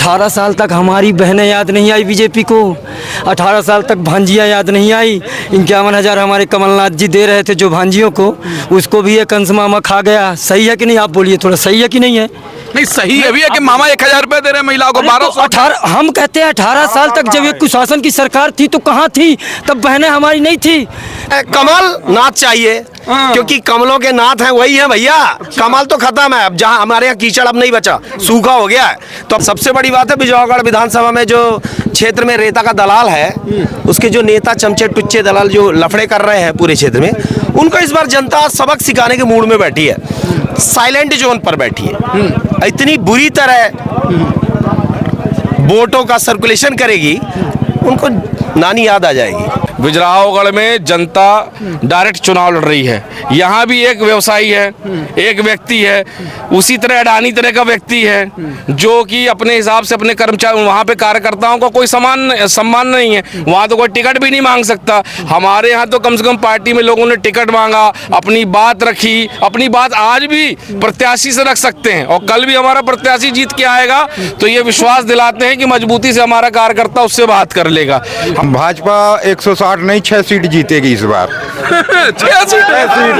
18 साल तक हमारी बहनें याद नहीं आई बीजेपी को। 18 साल तक भांजियाँ याद नहीं आई। 51,000 हमारे कमलनाथ जी दे रहे थे जो भांजियों को, उसको भी ये कंस मामा खा गया। सही है कि नहीं, आप बोलिए थोड़ा, सही है कि नहीं है? नहीं, सही है भी है कि मामा 1,000 रुपए दे रहे हैं महिलाओं को, 1200। 18 हम कहते हैं 18 साल तक जब ये कुशासन की सरकार थी तो कहाँ थी? तब बहनें हमारी नहीं थी। कमल नाथ चाहिए, क्योंकि कमलों के नाथ हैं वही हैं भैया। कमल तो खत्म है, अब जहाँ हमारे यहाँ कीचड़ अब नहीं बचा, सूखा हो गया है। तो अब सबसे बड़ी बात है बिजौगढ़ विधानसभा में जो क्षेत्र में रेता का दलाल है, उसके जो नेता चमचे टुच्चे दलाल जो लफड़े कर रहे हैं पूरे क्षेत्र में, उनको इस बार जनता सबक सिखाने के मूड में बैठी है, साइलेंट जोन पर बैठी है। इतनी बुरी तरह वोटों का सर्कुलेशन करेगी, उनको नानी याद आ जाएगी। बिजरावगढ़ में जनता डायरेक्ट चुनाव लड़ रही है। यहाँ भी एक व्यवसायी है, एक व्यक्ति है, उसी तरह अडानी तरह का व्यक्ति है जो कि अपने हिसाब से अपने कर्मचारी, वहाँ पे कार्यकर्ताओं का कोई सम्मान नहीं है। वहाँ तो कोई टिकट भी नहीं मांग सकता। हमारे यहाँ तो कम से कम पार्टी में लोगों ने टिकट मांगा, अपनी बात रखी। अपनी बात आज भी प्रत्याशी से रख सकते हैं और कल भी हमारा प्रत्याशी जीत के आएगा तो ये विश्वास दिलाते हैं कि मजबूती से हमारा कार्यकर्ता उससे बात कर लेगा। भाजपा 160 नहीं 6 सीट जीतेगी इस बार। 6 सीट।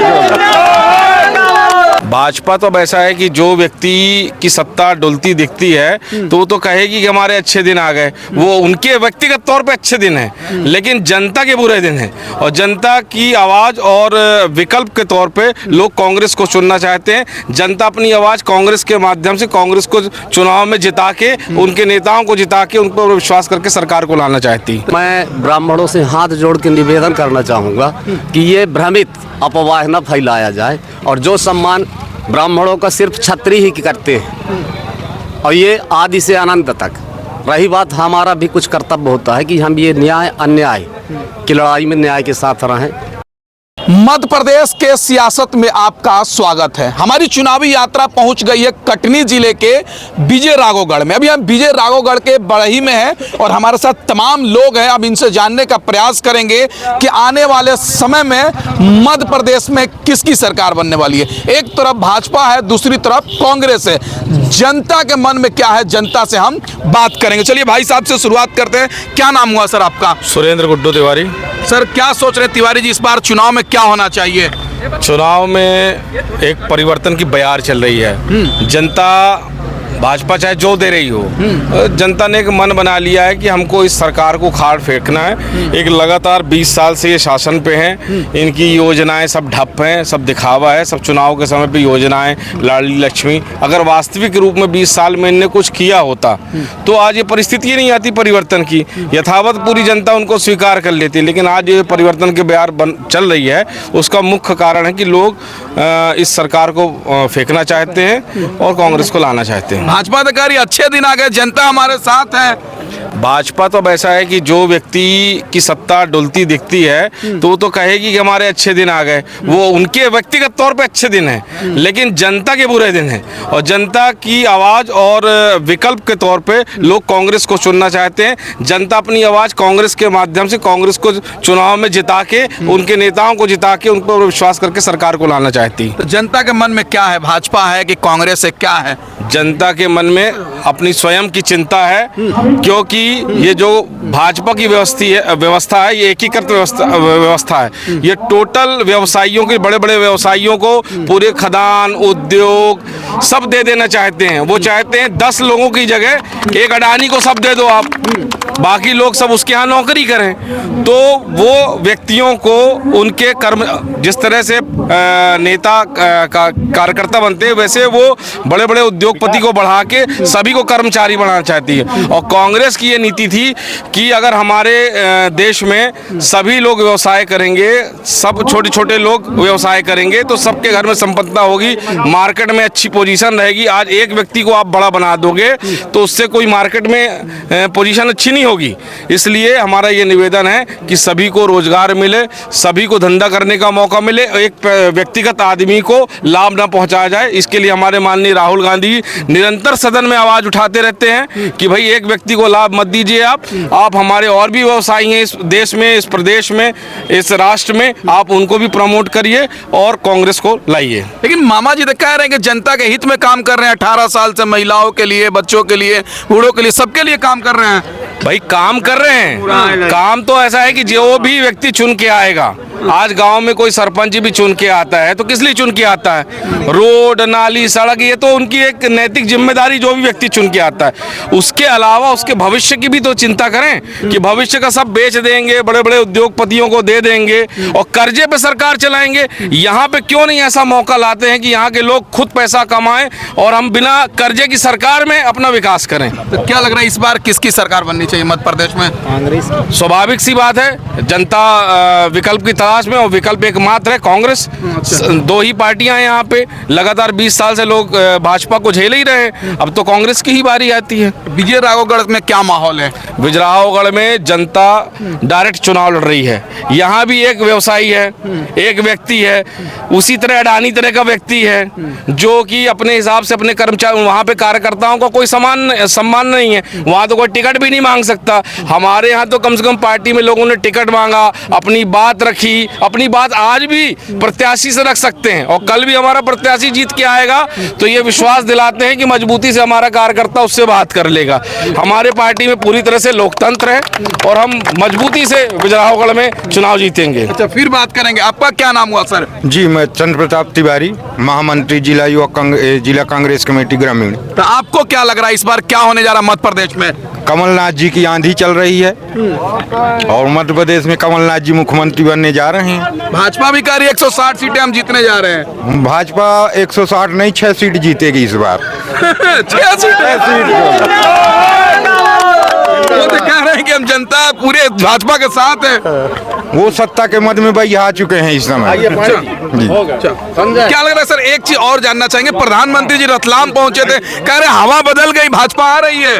भाजपा तो ऐसा है कि जो व्यक्ति की सत्ता डुलती दिखती है तो वो तो कहेगी कि हमारे अच्छे दिन आ गए। वो उनके व्यक्तिगत तौर पे अच्छे दिन हैं, लेकिन जनता के बुरे दिन हैं। और जनता की आवाज़ और विकल्प के तौर पे लोग कांग्रेस को चुनना चाहते हैं। जनता अपनी आवाज़ कांग्रेस के माध्यम से कांग्रेस को चुनाव में जिता के, उनके नेताओं को जिता के, उन पर विश्वास करके सरकार को लाना चाहती है। मैं ब्राह्मणों से हाथ जोड़ के निवेदन करना चाहूँगा कि ये भ्रमित अफवाह न फैलाया जाए, और जो सम्मान ब्राह्मणों का सिर्फ छत्री ही करते हैं और ये आदि से अनंत तक। रही बात, हमारा भी कुछ कर्तव्य होता है कि हम ये न्याय अन्याय की लड़ाई में न्याय के साथ रहें। मध्य प्रदेश के सियासत में आपका स्वागत है। हमारी चुनावी यात्रा पहुंच गई है कटनी जिले के विजय राघवगढ़ में। अभी हम विजय राघवगढ़ के बड़ही में हैं और हमारे साथ तमाम लोग हैं। अब इनसे जानने का प्रयास करेंगे कि आने वाले समय में मध्य प्रदेश में किसकी सरकार बनने वाली है। एक तरफ भाजपा है, दूसरी तरफ कांग्रेस है। जनता के मन में क्या है, जनता से हम बात करेंगे। चलिए भाई साहब से शुरुआत करते हैं। क्या नाम हुआ सर आपका? सुरेंद्र गुड्डू तिवारी। सर क्या सोच रहे तिवारी जी, इस बार चुनाव में क्या होना चाहिए? चुनाव में एक परिवर्तन की बयार चल रही है। जनता भाजपा चाहे जो दे रही हो, जनता ने एक मन बना लिया है कि हमको इस सरकार को उखाड़ फेंकना है। एक लगातार 20 साल से ये शासन पे हैं, इनकी योजनाएं सब ठप हैं, सब दिखावा है, सब चुनाव के समय पे योजनाएं, लाडली लक्ष्मी। अगर वास्तविक रूप में 20 साल में इनने कुछ किया होता तो आज ये परिस्थिति नहीं आती परिवर्तन की। यथावत पूरी जनता उनको स्वीकार कर लेती, लेकिन आज ये परिवर्तन की बयार चल रही है। उसका मुख्य कारण है कि लोग इस सरकार को फेंकना चाहते हैं और कांग्रेस को लाना चाहते हैं। भाजपा अधिकारी अच्छे दिन आ गए, जनता हमारे साथ है। भाजपा तो ऐसा है कि जो व्यक्ति की सत्ता डुलती दिखती है तो वो तो कहेगी कि हमारे अच्छे दिन आ गए। वो उनके व्यक्तिगत तौर पे अच्छे दिन हैं, लेकिन जनता के बुरे दिन हैं। और जनता की आवाज़ और विकल्प के तौर पे लोग कांग्रेस को चुनना चाहते हैं। जनता अपनी आवाज़ कांग्रेस के माध्यम से कांग्रेस को चुनाव में जिता के, उनके नेताओं को जिता के, उन पर विश्वास करके सरकार को लाना चाहती है। तो जनता के मन में क्या है, भाजपा है कि कांग्रेस है, क्या है? जनता के मन में अपनी स्वयं की चिंता है, क्योंकि ये जो भाजपा की व्यवस्था है, ये एकीकृत व्यवस्था है। ये टोटल व्यवसायियों के, बड़े बड़े व्यवसायियों को पूरे खदान, उद्योग सब दे देना चाहते हैं। वो चाहते हैं 10 लोगों की जगह एक अडानी को सब दे दो आप, बाकी लोग सब उसके यहाँ नौकरी करें। तो वो व्यक्तियों को उनके कर्म, जिस तरह से नेता कार्यकर्ता बनते हैं, वैसे वो बड़े बड़े उद्योगपति को बढ़ा के सभी को कर्मचारी बनाना चाहती है। और कांग्रेस की ये नीति थी कि अगर हमारे देश में सभी लोग व्यवसाय करेंगे, सब छोटे छोटे लोग व्यवसाय करेंगे, तो सबके घर में संपत्ति होगी, मार्केट में अच्छी पोजीशन रहेगी। आज एक व्यक्ति को आप बड़ा बना दोगे तो उससे कोई मार्केट में पोजीशन अच्छी नहीं नहीं होगी। इसलिए हमारा ये निवेदन है कि सभी को रोजगार मिले, सभी को धंधा करने का मौका मिले, एक व्यक्तिगत आदमी को लाभ न पहुंचाया जाए। इसके लिए हमारे माननीय राहुल गांधी निरंतर सदन में आवाज उठाते रहते हैं कि भाई एक व्यक्ति को लाभ मत दीजिए, आप हमारे और भी व्यवसायी हैं इस देश में, इस प्रदेश में, इस राष्ट्र में, आप उनको भी प्रमोट करिए और कांग्रेस को लाइए। लेकिन मामा जी तो कह रहे हैं कि जनता के हित में काम कर रहे हैं, 18 साल से महिलाओं के लिए, बच्चों के लिए, बूढ़ों के लिए, सबके लिए काम कर रहे हैं। भाई काम कर रहे हैं, काम तो ऐसा है कि जो भी व्यक्ति चुन के आएगा, आज गांव में कोई सरपंच भी चुन के आता है तो किस लिए चुन के आता है? रोड, नाली, सड़क, ये तो उनकी एक नैतिक जिम्मेदारी, जो भी व्यक्ति चुन के आता है। उसके अलावा उसके भविष्य की भी तो चिंता करें कि भविष्य का सब बेच देंगे, बड़े बड़े उद्योगपतियों को दे देंगे और कर्जे पे सरकार चलाएंगे। यहाँ पे क्यों नहीं ऐसा मौका लाते हैं कि यहाँ के लोग खुद पैसा कमाएं और हम बिना कर्जे की सरकार में अपना विकास करें? तो क्या लग रहा है इस बार किसकी सरकार बननी चाहिए मध्य प्रदेश में? स्वाभाविक सी बात है, जनता विकल्प की तलाश में, और विकल्प एकमात्र है कांग्रेस। दो ही पार्टियां हैं यहाँ पे, लगातार 20 साल से लोग भाजपा को झेल ही रहे हैं, अब तो कांग्रेस की ही बारी आती है। विजयराघवगढ़ में क्या माहौल है? विजयराघवगढ़ में जनता डायरेक्ट चुनाव लड़ रही है। यहाँ भी एक व्यवसायी है, एक व्यक्ति है, उसी तरह अडानी तरह का व्यक्ति है जो कि अपने हिसाब से अपने कर्मचारी, वहाँ पे कार्यकर्ताओं का कोई सम्मान नहीं है, वहाँ तो कोई टिकट भी नहीं मांग सकता। हमारे यहाँ तो कम से कम पार्टी में लोगों ने टिकट मांगा, अपनी बात रखी, अपनी बात आज भी प्रत्याशी से रख सकते हैं और कल भी हमारा प्रत्याशी जीत के आएगा तो ये विश्वास दिलाते हैं कि मजबूती से हमारा कार्यकर्ता उससे बात कर लेगा। हमारे पार्टी में पूरी तरह से लोकतंत्र है और हम मजबूती से विजयराघवगढ़ में चुनाव जीतेंगे। अच्छा, फिर बात करेंगे। आपका क्या नाम हुआ सर? जी, मैं चंद्र प्रताप तिवारी, महामंत्री जिला कांग्रेस कमेटी ग्रामीण। तो आपको क्या लग रहा है इस बार क्या होने जा रहा है मध्य प्रदेश में? कमलनाथ जी की आंधी चल रही है और मध्य प्रदेश में कमलनाथ जी मुख्यमंत्री बनने जा रहे हैं। भाजपा भी कह रही है 160 सीटें हम जीतने जा रहे हैं। भाजपा 160 नहीं 6 सीट जीतेगी इस बार। 6 सीटें। वो तो कह रहे हैं कि हम जनता पूरे भाजपा के साथ है। वो सत्ता के मद में भाई आ चुके हैं इस समय। जी। क्या लग रहा है सर? एक चीज और जानना चाहेंगे, प्रधानमंत्री जी रतलाम पहुंचे थे, कह रहे हवा बदल गई, भाजपा आ रही है।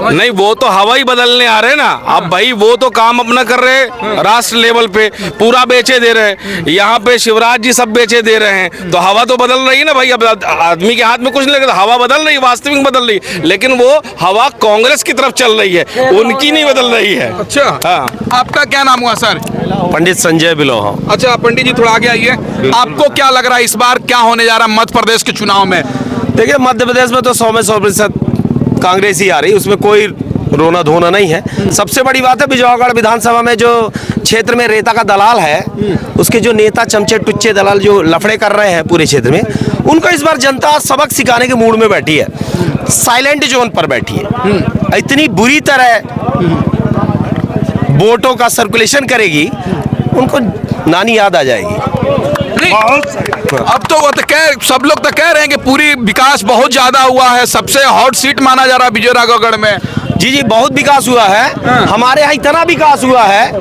नहीं, वो तो हवा ही बदलने आ रहे हैं ना। अब भाई वो तो काम अपना कर रहे राष्ट्र लेवल पे, पूरा बेचे दे रहे। यहाँ पे शिवराज जी सब बेचे दे रहे हैं, तो हवा तो बदल रही है ना भाई। अब आदमी के हाथ में कुछ नहीं लगता, हवा बदल रही, वास्तविक बदल रही, लेकिन वो हवा कांग्रेस की तरफ चल रही है, उनकी नहीं बदल रही है। अच्छा, हाँ। आपका क्या नाम हुआ सर? पंडित संजय बिलोहा। अच्छा पंडित जी, थोड़ा आगे आइए। आपको क्या लग रहा है इस बार क्या होने जा रहा है मध्य प्रदेश के चुनाव में? देखिए, मध्य प्रदेश में तो 100 में 100% कांग्रेस ही आ रही, उसमें कोई रोना धोना नहीं है। सबसे बड़ी बात है, बिजौगढ़ विधानसभा में जो क्षेत्र में रेता का दलाल है, उसके जो नेता चमचे टुच्चे दलाल जो लफड़े कर रहे हैं पूरे क्षेत्र में, उनको इस बार जनता सबक सिखाने के मूड में बैठी है, साइलेंट जोन पर बैठी है। इतनी बुरी तरह वोटों का सर्कुलेशन करेगी, उनको नानी याद आ जाएगी। अब तो वो तो सब लोग तो कह रहे हैं कि पूरी विकास बहुत ज्यादा हुआ है, सबसे हॉट सीट माना जा रहा है विजयराघवगढ़ में। जी जी, बहुत विकास हुआ है। हमारे यहाँ इतना विकास हुआ है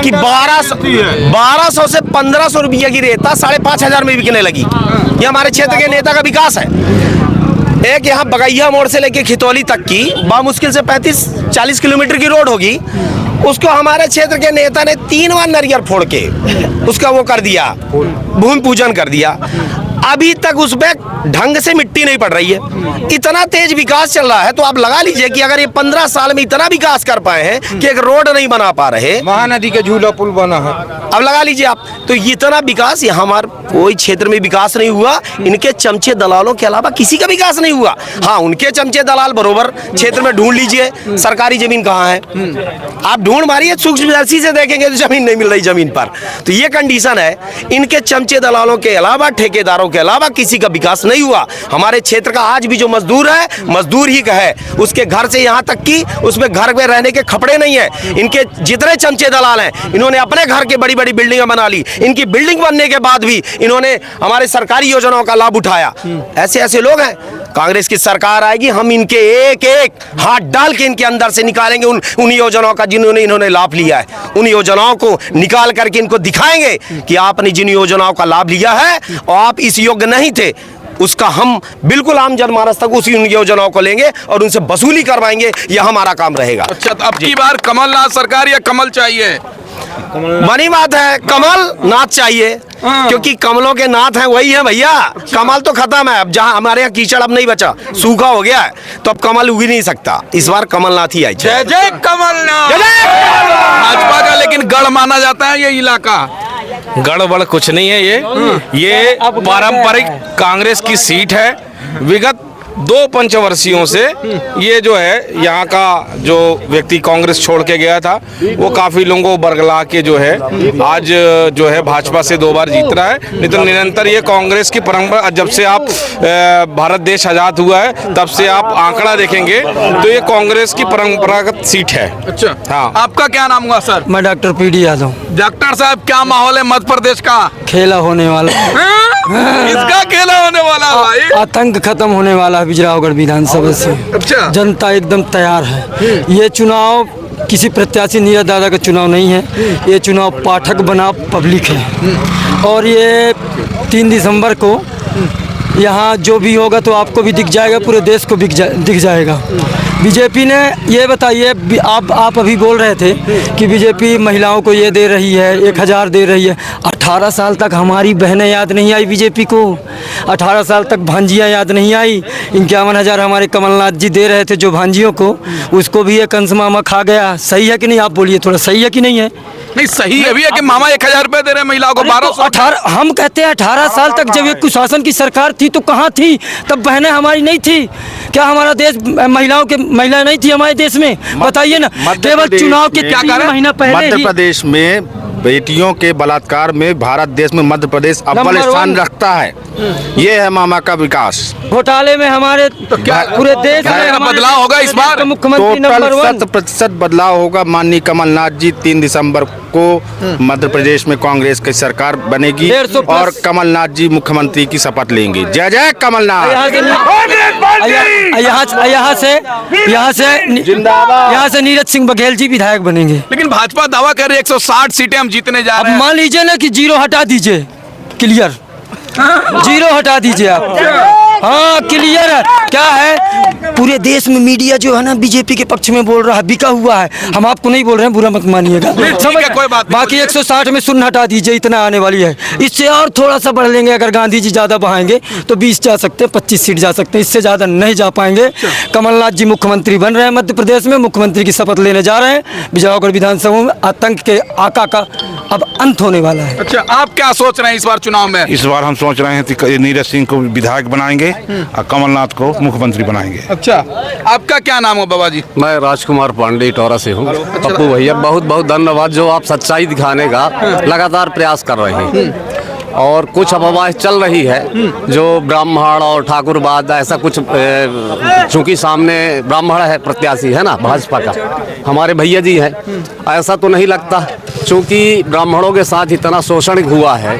कि 1200 से 1500 रुपये की रेता 5,500 में बिकने लगी। ये हमारे क्षेत्र के नेता का विकास है। एक यहाँ बगैया मोड़ से लेके खितौली तक की बामुश्किल से 35-40 किलोमीटर की रोड होगी, उसको हमारे क्षेत्र के नेता ने 3 बार नारियल फोड़ के उसका वो कर दिया, भूमि पूजन कर दिया। अभी तक उस पे ढंग से मिट्टी नहीं पड़ रही है। इतना तेज विकास चल रहा है, तो आप लगा लीजिए कि अगर ये 15 साल में इतना विकास कर पाए हैं कि एक रोड नहीं बना पा रहे, महानदी के झूला पुल बना है, अब लगा लीजिए आप, तो इतना विकास यहाँ हमारे कोई क्षेत्र में विकास नहीं हुआ। इनके चमचे दलालों के अलावा किसी का विकास नहीं हुआ। हाँ, उनके चमचे दलाल बरोबर क्षेत्र में ढूंढ लीजिए सरकारी जमीन कहाँ है, आप ढूंढ मारिए, सूक्ष्मदर्शी से देखेंगे तो जमीन नहीं मिल रही जमीन पर। तो ये कंडीशन है, इनके चमचे दलालों के अलावा, ठेकेदारों के अलावा किसी का विकास नहीं हुआ। हमारे क्षेत्र का आज भी जो मजदूर है, मजदूर ही का है, उसके घर से यहाँ तक कि उसमें घर में रहने के खपड़े नहीं है। इनके जितने चमचे दलाल हैं, इन्होंने अपने घर के बड़ी बड़ी बिल्डिंगें बना ली। इनकी बिल्डिंग बनने के बाद भी इन्होंने हमारे सरकारी योजनाओं का लाभ उठाया। ऐसे ऐसे लोग हैं। कांग्रेस की सरकार आएगी, हम इनके एक एक हाथ डाल के इनके अंदर से निकालेंगे उन योजनाओं का जिन्होंने इन्होंने लाभ लिया है। उन योजनाओं को निकाल करके इनको दिखाएंगे कि आपने जिन योजनाओं का लाभ लिया है और आप इस योग्य नहीं थे, उसका हम बिल्कुल आम जनमानस तक उसी उन योजनाओं को लेंगे और उनसे वसूली करवाएंगे। यह हमारा काम रहेगा। अच्छा, तो अब की बार कमलनाथ सरकार या कमल चाहिए? बनी बात है, कमल नाथ चाहिए, क्योंकि कमलों के नाथ हैं वही हैं भैया। कमल तो खत्म है, अब जहां हमारे यहाँ कीचड़ अब नहीं बचा, सूखा हो गया है, तो अब कमल उग ही नहीं सकता। इस बार कमलनाथ ही आई। जय जय कमलनाथ। भाजपा का लेकिन गढ़ माना जाता है ये इलाका। गड़बड़ कुछ नहीं है ये पारंपरिक कांग्रेस की सीट है। विगत 2 पंचवर्षियों से ये जो है यहाँ का जो व्यक्ति कांग्रेस छोड़ के गया था वो काफ़ी लोगों को बरगला के जो है आज जो है भाजपा से 2 बार जीत रहा है। नहीं तो निरंतर ये कांग्रेस की परंपरा, जब से आप भारत देश आज़ाद हुआ है तब से आप आंकड़ा देखेंगे तो ये कांग्रेस की परंपरागत सीट है। अच्छा, हाँ। आपका क्या नाम हुआ सर? मैं डॉक्टर पीडी यादव। डॉक्टर साहब, क्या माहौल है मध्य प्रदेश का? खेला होने वाला, इसका खेला होने वाला है भाई। आतंक खत्म होने वाला है बिजरावगढ़ विधानसभा से। अच्छा। जनता एकदम तैयार है। ये चुनाव किसी प्रत्याशी नीरज दादा का चुनाव नहीं है, ये चुनाव पाठक बनाम पब्लिक है। और ये 3 दिसंबर को यहाँ जो भी होगा तो आपको भी दिख जाएगा, पूरे देश को दिख जाएगा। बीजेपी ने ये बताइए, आप अभी बोल रहे थे कि बीजेपी महिलाओं को ये दे रही है, 1000 दे रही है। 18 साल तक हमारी बहनें याद नहीं आई बीजेपी को, 18 साल तक भांजियाँ याद नहीं आई। 51,000 हमारे कमलनाथ जी दे रहे थे जो भांजियों को, उसको भी ये कंसमामा खा गया। सही है कि नहीं? आप बोलिए थोड़ा, सही है कि नहीं है? नहीं, सही है भी है कि मामा 1000 रुपए दे रहे हैं महिलाओं को। 1200 हम कहते हैं 18 साल तक जब ये कुशासन की सरकार थी तो कहाँ थी? तब बहनें हमारी नहीं थी क्या? हमारा देश महिला नहीं थी हमारे देश में? बताइए ना। केवल चुनाव के 3 महीना पहले मध्य प्रदेश में बेटियों के बलात्कार में भारत देश में मध्य प्रदेश अव्वल स्थान रखता है। ये है मामा का विकास। घोटाले में हमारे पूरे देश में बदलाव होगा इस बार? मुख्यमंत्री टोटल नंबर 1। 100% बदलाव होगा। माननीय कमलनाथ जी 3 दिसंबर को मध्य प्रदेश में कांग्रेस की सरकार बनेगी 150 और कमलनाथ जी मुख्यमंत्री की शपथ लेंगे। जय जय कमलनाथ। यहाँ से नीरज सिंह बघेल जी विधायक बनेंगे। लेकिन भाजपा दावा कर रही है 160 सीटें हम जीतने जा अब रहे हैं। मान लीजिए ना कि 0 हटा दीजिए, क्लियर 0 हटा दीजिए आप। हाँ, क्लियर है। क्या है, पूरे देश में मीडिया जो है ना बीजेपी के पक्ष में बोल रहा है, बिका हुआ है। हम आपको नहीं बोल रहे हैं, बुरा मत मानिएगा। ठीक है, कोई बात नहीं। बाकी 160 में 0 हटा दीजिए, इतना आने वाली है। इससे और थोड़ा सा बढ़ लेंगे, अगर गांधी जी ज़्यादा बढ़ाएंगे तो 20 जा सकते हैं, 25 सीट जा सकते हैं, इससे ज़्यादा नहीं जा पाएंगे। कमलनाथ जी मुख्यमंत्री बन रहे हैं मध्य प्रदेश में, मुख्यमंत्री की शपथ लेने जा रहे हैं। बिजरावगढ़ विधानसभा में आतंक के आका का अब अंत होने वाला है। अच्छा, आप क्या सोच रहे हैं इस बार चुनाव में? इस बार हम सोच रहे हैं कि नीरज सिंह को विधायक बनाएंगे और कमलनाथ को मुख्यमंत्री बनाएंगे। अच्छा, आपका क्या नाम हो बाबा जी? मैं राजकुमार पांडे टोरा से हूँ। पप्पू भैया बहुत बहुत धन्यवाद, जो आप सच्चाई दिखाने का लगातार प्रयास कर रहे हैं। और कुछ अफवाह चल रही है जो ब्राह्मण और ठाकुरवाद ऐसा कुछ, चूंकि सामने ब्राह्मण है प्रत्याशी है ना भाजपा का, हमारे भैया जी हैं, ऐसा तो नहीं लगता। चूंकि ब्राह्मणों के साथ इतना शोषण हुआ है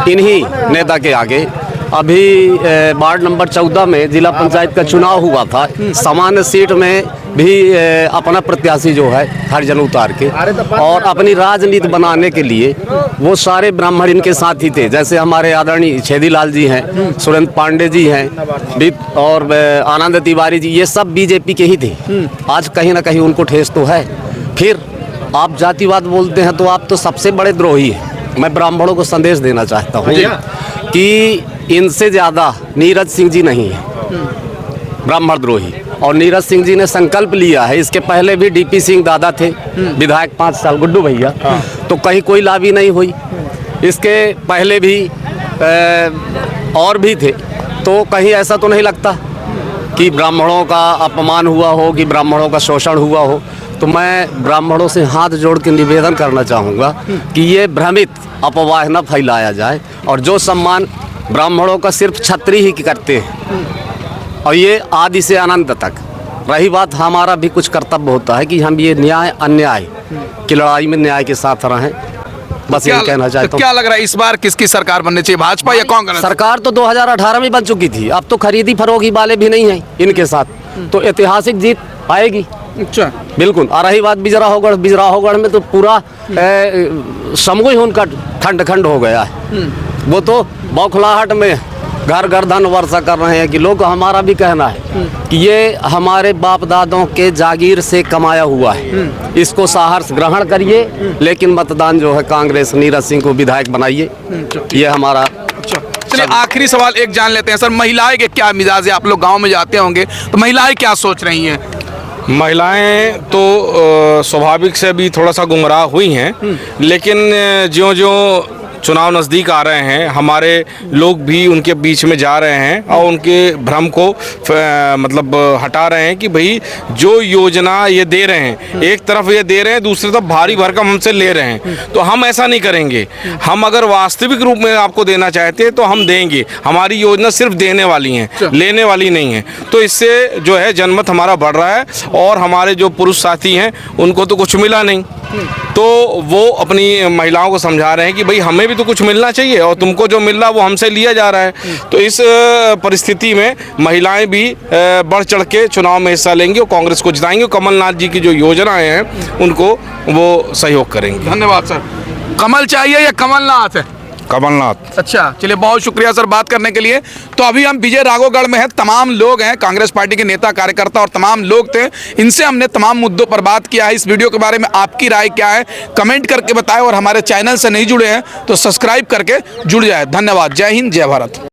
इन्हीं नेता के आगे। अभी वार्ड नंबर 14 में जिला पंचायत का चुनाव हुआ था, सामान्य सीट में भी अपना प्रत्याशी जो है हर जन उतार के और अपनी राजनीति बनाने के लिए वो सारे ब्राह्मण इनके साथ ही थे। जैसे हमारे आदरणीय छेदीलाल जी हैं, सुरेंद्र पांडे जी हैं और आनंद तिवारी जी, ये सब बीजेपी के ही थे। आज कहीं ना कहीं उनको ठेस तो है। फिर आप जातिवाद बोलते हैं तो आप तो सबसे बड़े द्रोही हैं। मैं ब्राह्मणों को संदेश देना चाहता हूँ कि इनसे ज़्यादा नीरज सिंह जी नहीं है ब्राह्मण द्रोही। और नीरज सिंह जी ने संकल्प लिया है, इसके पहले भी डीपी सिंह दादा थे विधायक 5 साल, गुड्डू भैया, तो कहीं कोई लाभी नहीं हुई। इसके पहले भी और भी थे, तो कहीं ऐसा तो नहीं लगता कि ब्राह्मणों का अपमान हुआ हो, कि ब्राह्मणों का शोषण हुआ हो। तो मैं ब्राह्मणों से हाथ जोड़ के निवेदन करना चाहूँगा कि ये भ्रमित अफवाह न फैलाया जाए और जो सम्मान ब्राह्मणों का सिर्फ छत्री ही करते हैं और ये आदि से अनंत तक। रही बात, हमारा भी कुछ कर्तव्य होता है कि हम ये न्याय अन्याय की लड़ाई में न्याय के साथ रहें। बस ये कहना चाहता हूँ। क्या लग रहा है इस बार किसकी सरकार बननी चाहिए, भाजपा या कांग्रेस? सरकार तो 2018 में बन चुकी थी, अब तो खरीदी फरोगी वाले भी नहीं हैं इनके साथ, तो ऐतिहासिक जीत आएगी। अच्छा, बिल्कुल। और रही बात बिजराहोगढ़ में तो पूरा समूह ही उनका खंड खंड हो गया है। वो तो बौखलाहट में घर घर धन वर्षा कर रहे हैं कि लोग, हमारा भी कहना है कि ये हमारे बाप दादों के जागीर से कमाया हुआ है, इसको सहर्ष ग्रहण करिए, लेकिन मतदान जो है कांग्रेस नीरज सिंह को विधायक बनाइए, ये हमारा। चलिए आखिरी सवाल एक जान लेते हैं सर, महिलाएं के क्या मिजाज है? आप लोग गांव में जाते होंगे तो महिलाएं क्या सोच रही हैं? महिलाएं तो स्वाभाविक से भी थोड़ा सा गुमराह हुई हैं, लेकिन ज्यों ज्यों चुनाव नज़दीक आ रहे हैं हमारे लोग भी उनके बीच में जा रहे हैं और उनके भ्रम को मतलब हटा रहे हैं कि भाई जो योजना ये दे रहे हैं, एक तरफ ये दे रहे हैं, दूसरी तरफ भारी भरकम हमसे ले रहे हैं, तो हम ऐसा नहीं करेंगे। हम अगर वास्तविक रूप में आपको देना चाहते हैं तो हम देंगे। हमारी योजना सिर्फ देने वाली है, लेने वाली नहीं है। तो इससे जो है जनमत हमारा बढ़ रहा है और हमारे जो पुरुष साथी हैं उनको तो कुछ मिला नहीं, तो वो अपनी महिलाओं को समझा रहे हैं कि भाई हमें भी तो कुछ मिलना चाहिए और तुमको जो मिल रहा है वो हमसे लिया जा रहा है। तो इस परिस्थिति में महिलाएं भी बढ़ चढ़ के चुनाव में हिस्सा लेंगी और कांग्रेस को जिताएंगे। कमलनाथ जी की जो योजनाएं हैं उनको वो सहयोग करेंगे। धन्यवाद सर। कमल चाहिए या कमलनाथ है? कमलनाथ। अच्छा, चलिए बहुत शुक्रिया सर बात करने के लिए। तो अभी हम विजय राघवगढ़ में हैं, तमाम लोग हैं, कांग्रेस पार्टी के नेता कार्यकर्ता और तमाम लोग थे, इनसे हमने तमाम मुद्दों पर बात किया है। इस वीडियो के बारे में आपकी राय क्या है कमेंट करके बताएं और हमारे चैनल से नहीं जुड़े हैं तो सब्सक्राइब करके जुड़ जाए। धन्यवाद। जय हिंद, जय भारत।